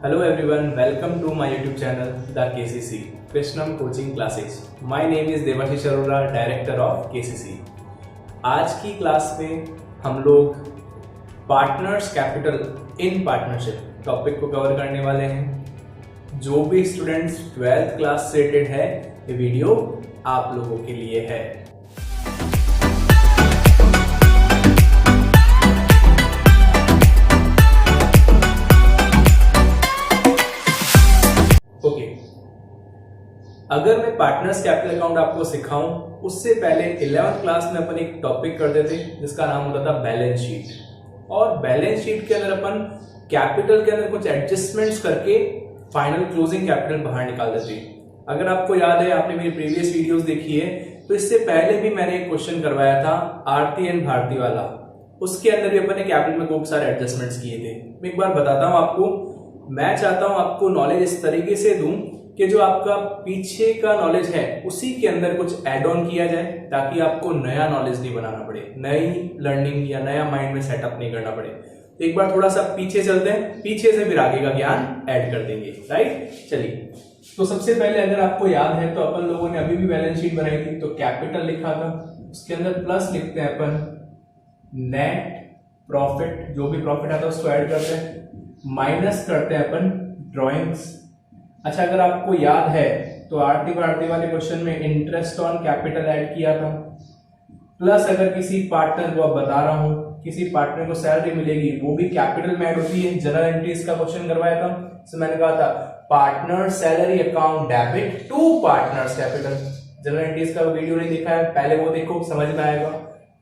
Hello everyone, welcome to my YouTube channel, The KCC, Krishnam Coaching Classes. My name is Devashish Arora, Director of KCC. आज की class में हम लोग partners capital in partnership topic को cover करने वाले हैं। जो भी स्टूडेंट्स 12th क्लास से रिलेटेड है, ये वीडियो आप लोगों के लिए है। अगर मैं पार्टनर्स कैपिटल अकाउंट आपको सिखाऊं, उससे पहले 11th क्लास में अपन एक टॉपिक करते थे जिसका नाम होता था बैलेंस शीट। और बैलेंस शीट के अंदर अपन कैपिटल के अंदर कुछ एडजस्टमेंट्स करके फाइनल क्लोजिंग कैपिटल बाहर निकाल देते हैं। अगर आपको याद है, आपने मेरी प्रीवियस वीडियोस देखी है, तो इससे पहले भी मैंने एक क्वेश्चन करवाया था आरती एंड भारती वाला। उसके अंदर भी अपन ने कैपिटल में खूब सारे एडजस्टमेंट्स किए थे। मैं एक बार बताता हूं आपको। मैं चाहता हूं आपको नॉलेज इस तरीके से दूं कि जो आपका पीछे का नॉलेज है उसी के अंदर कुछ ऐड ऑन किया जाए, ताकि आपको नया नॉलेज नहीं बनाना पड़े, नई लर्निंग या नया माइंड में सेटअप नहीं करना पड़े। एक बार थोड़ा सा पीछे चलते हैं, पीछे से फिर आगे का ज्ञान ऐड कर देंगे। राइट, चलिए। तो सबसे पहले अगर आपको याद है तो अपन लोगों ने अभी भी बैलेंस शीट बनाई थी, तो कैपिटल लिखा था, उसके अंदर प्लस लिखते हैं अपन, नेट प्रॉफिट, जो भी प्रॉफिट आता है उसको ऐड करते हैं, माइनस करते हैं अपन ड्रॉइंग्स। अच्छा, अगर आपको याद है तो आरती भारती वाले क्वेश्चन में इंटरेस्ट ऑन कैपिटल ऐड किया था, प्लस अगर किसी पार्टनर को, अब बता रहा हूं, किसी पार्टनर को सैलरी मिलेगी, वो भी कैपिटल में ऐड होती है। जनरल एंट्रीज का क्वेश्चन करवाया था, तो मैंने कहा था partner salary account debit to partners capital. General entries का वीडियो नहीं देखा है, पहले वो देखो, समझ में आएगा।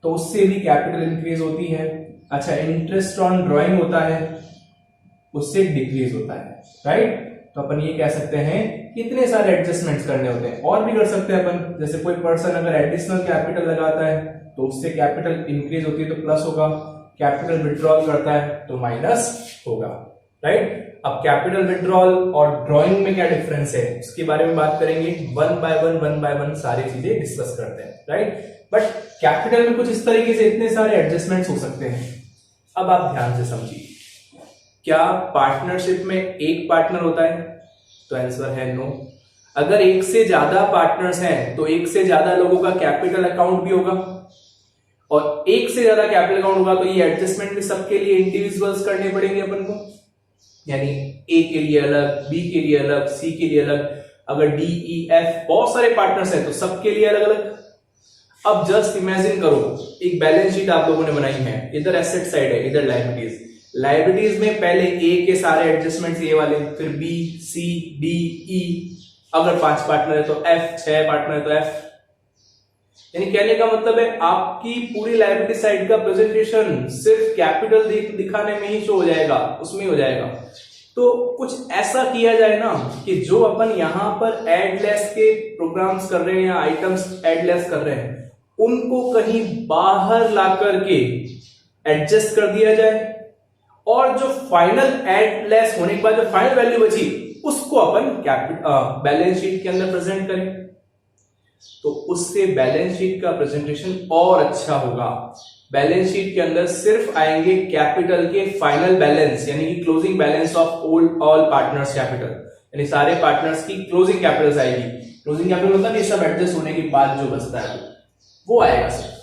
तो उससे भी कैपिटल इंक्रीज होती है। अच्छा, इंटरेस्ट ऑन ड्रॉइंग होता है, उससे डिक्रीज होता है। राइट, तो अपन ये कह सकते हैं कि इतने सारे एडजस्टमेंट्स करने होते हैं। और भी कर सकते हैं अपन, जैसे कोई पर्सन अगर एडिशनल कैपिटल लगाता है तो उससे कैपिटल इंक्रीज होती है तो प्लस होगा, कैपिटल विड्रॉल करता है तो माइनस होगा। राइट, अब कैपिटल विड्रॉल और ड्रॉइंग में क्या डिफरेंस है उसके बारे में बात करेंगे। वन बाय वन सारी चीजें डिस्कस करते हैं। राइट, बट कैपिटल में कुछ इस तरीके से इतने सारे एडजस्टमेंट्स हो सकते हैं। अब आप ध्यान से समझिए, क्या पार्टनरशिप में एक पार्टनर होता है? तो आंसर है नो। अगर एक से ज्यादा पार्टनर्स हैं तो एक से ज्यादा लोगों का कैपिटल अकाउंट भी होगा, और एक से ज्यादा कैपिटल अकाउंट होगा तो ये एडजस्टमेंट भी सबके लिए इंडिविजुअल्स करने पड़ेंगे अपन को। यानी ए के लिए अलग, बी के लिए अलग, सी के लिए अलग। अगर डी ई एफ बहुत सारे पार्टनर्स हैं तो सबके लिए अलग अलग। अब जस्ट इमेजिन करो, एक बैलेंस शीट आप लोगों ने बनाई है, इधर एसेट साइड है, इधर लायबिलिटीज। लायबिलिटीज में पहले ए के सारे एडजस्टमेंट्स ये वाले, फिर बी, सी, डी, ई, अगर 5 पार्टनर है तो एफ, 6 पार्टनर है तो एफ। यानी कहने का मतलब है आपकी पूरी लायबिलिटी साइड का प्रेजेंटेशन सिर्फ कैपिटल दिखाने में ही शो हो जाएगा, उसमें हो जाएगा। तो कुछ ऐसा किया जाए ना कि जो अपन यहां पर एड लेस के प्रोग्राम्स कर रहे हैं या आइटम्स एड लेस कर रहे हैं, उनको कहीं बाहर ला करके एडजस्ट कर दिया जाए, और जो फाइनल एड लेस होने के बाद जो फाइनल वैल्यू बची उसको अपन बैलेंस शीट के अंदर प्रेजेंट करें, तो उससे बैलेंस शीट का प्रेजेंटेशन और अच्छा होगा। बैलेंस शीट के अंदर सिर्फ आएंगे कैपिटल के फाइनल बैलेंस, यानी कि closing balance of all partners capital, यानी सारे पार्टनर्स की क्लोजिंग कैपिटल्स आएगी। क्लोजिंग कैपिटल मतलब ये सब एडजस्ट होने के बाद जो बचता है वो आएगा। सिर्फ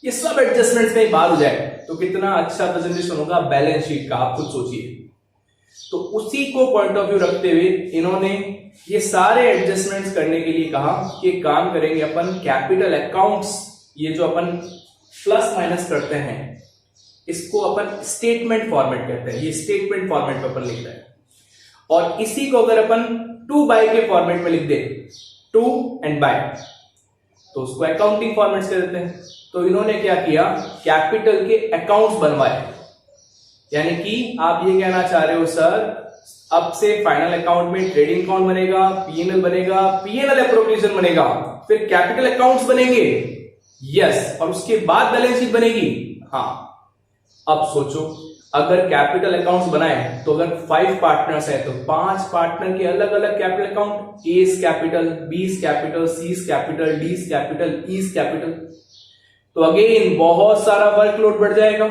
ये सब एडजस्टमेंट्स कहीं बाहर हो जाए तो कितना अच्छा प्रेजेंटेशन होगा बैलेंस शीट का, आप खुद सोचिए। तो उसी को पॉइंट ऑफ व्यू रखते हुए इन्होंने ये सारे एडजस्टमेंट्स करने के लिए कहा कि काम करेंगे अपन कैपिटल अकाउंट्स, ये जो अपन प्लस माइनस करते हैं इसको अपन स्टेटमेंट फॉर्मेट कहते हैं। ये स्टेटमेंट फॉर्मेट पे अपन लिख रहे हैं, और इसी को अगर अपन टू बाय के फॉर्मेट में लिख दे, टू एंड बाय, तो उसको अकाउंटिंग फॉर्मेट से देते हैं। तो इन्होंने क्या किया, कैपिटल के अकाउंट्स बनवाए। यानी कि आप ये कहना चाह रहे हो सर, अब से फाइनल अकाउंट में ट्रेडिंग अकाउंट बनेगा, पीएनएल बनेगा, पीएनएल एप्रोप्रिएशन बनेगा, फिर कैपिटल अकाउंट्स बनेंगे। यस, और उसके बाद बैलेंस शीट बनेगी। हाँ, अब सोचो, अगर कैपिटल अकाउंट्स बनाए तो अगर 5 पार्टनर्स है तो 5 पार्टनर के अलग अलग capital account, A's capital, B's capital, C's capital, D's capital, E's capital, तो अगेन बहुत सारा वर्कलोड बढ़ जाएगा।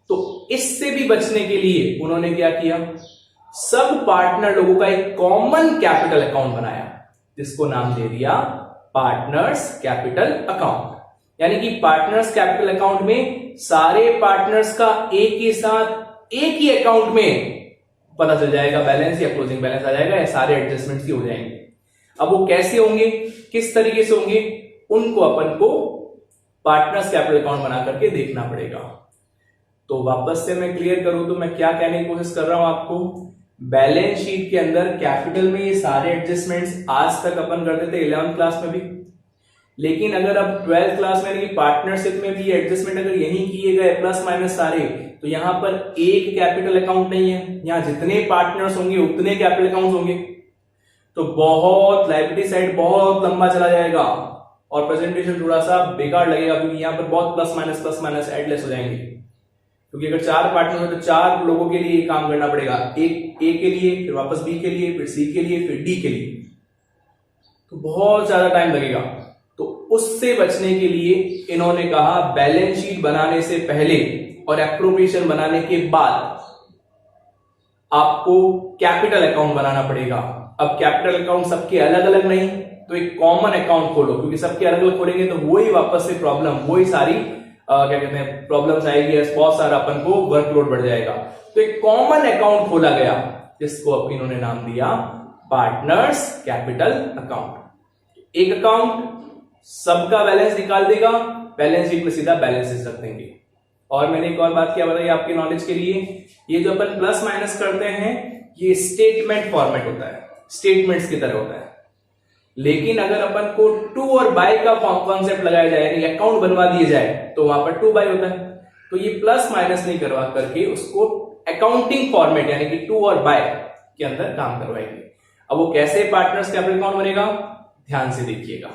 तो इससे भी बचने के लिए उन्होंने क्या किया, सब पार्टनर लोगों का एक कॉमन कैपिटल अकाउंट बनाया, जिसको नाम दे दिया पार्टनर्स कैपिटल अकाउंट। यानी कि पार्टनर्स कैपिटल अकाउंट में सारे पार्टनर्स का एक ही साथ एक ही अकाउंट में पता चल जाएगा बैलेंस या क्लोजिंग बैलेंस आ जाएगा, या सारे एडजस्टमेंट्स ही हो जाएंगे। अब वो कैसे होंगे, किस तरीके से होंगे, उनको अपन को पार्टनर्स कैपिटल अकाउंट बना करके देखना पड़ेगा। तो वापस से मैं क्लियर करूं तो मैं क्या कहने की कोशिश कर रहा हूं आपको, बैलेंस शीट के अंदर कैपिटल में ये सारे एडजस्टमेंट्स आज तक अपन करते थे 11th क्लास में भी, लेकिन अगर अब 12th क्लास में यानी कि पार्टनरशिप में भी एडजस्टमेंट अगर यही किए गए प्लस माइनस सारे, तो यहां पर एक कैपिटल अकाउंट नहीं है, यहां जितने पार्टनर्स होंगे उतने कैपिटल अकाउंट्स होंगे, तो बहुत लायबिलिटी साइड बहुत लंबा चला जाएगा और प्रेजेंटेशन थोड़ा सा बेकार लगेगा, क्योंकि यहां पर बहुत प्लस माइनस एडलेस हो जाएंगे। क्योंकि अगर 4 पार्टनर हो तो 4 लोगों के लिए काम करना पड़ेगा, एक ए के लिए, फिर वापस बी के लिए, फिर सी के लिए, फिर डी के लिए, तो बहुत ज्यादा टाइम लगेगा। तो उससे बचने के लिए इन्होंने कहा बैलेंस शीट बनाने से पहले और एप्रोप्रिएशन बनाने के बाद आपको कैपिटल अकाउंट बनाना पड़ेगा। अब कैपिटल अकाउंट सबके अलग अलग नहीं, तो एक कॉमन अकाउंट खोलो, क्योंकि सबके अलग अलग खोलेंगे तो वही वापस से प्रॉब्लम, वही सारी क्या कहते हैं प्रॉब्लम्स आएगी, बहुत सारा अपन को वर्कलोड बढ़ जाएगा। तो एक कॉमन अकाउंट खोला गया, जिसको अब इन्होंने नाम दिया पार्टनर्स कैपिटल अकाउंट। एक अकाउंट सबका बैलेंस निकाल देगा, बैलेंस शीट में सीधा बैलेंसेस रख देंगे। और मैंने एक और बात क्या बताई आपके नॉलेज के लिए, ये जो अपन प्लस माइनस करते हैं ये स्टेटमेंट फॉर्मेट होता है, स्टेटमेंट्स की तरह होता है। लेकिन अगर अपन को टू और बाय का कॉन्सेप्ट लगाया जाए, यानी अकाउंट बनवा दिए जाए, तो वहां पर टू बाय होता है। तो ये प्लस माइनस नहीं करवा करके उसको अकाउंटिंग फॉर्मेट यानी कि टू और बाय के अंदर काम करवाएंगे। अब वो कैसे पार्टनर्स कैपिटल अकाउंट बनेगा, ध्यान से देखिएगा।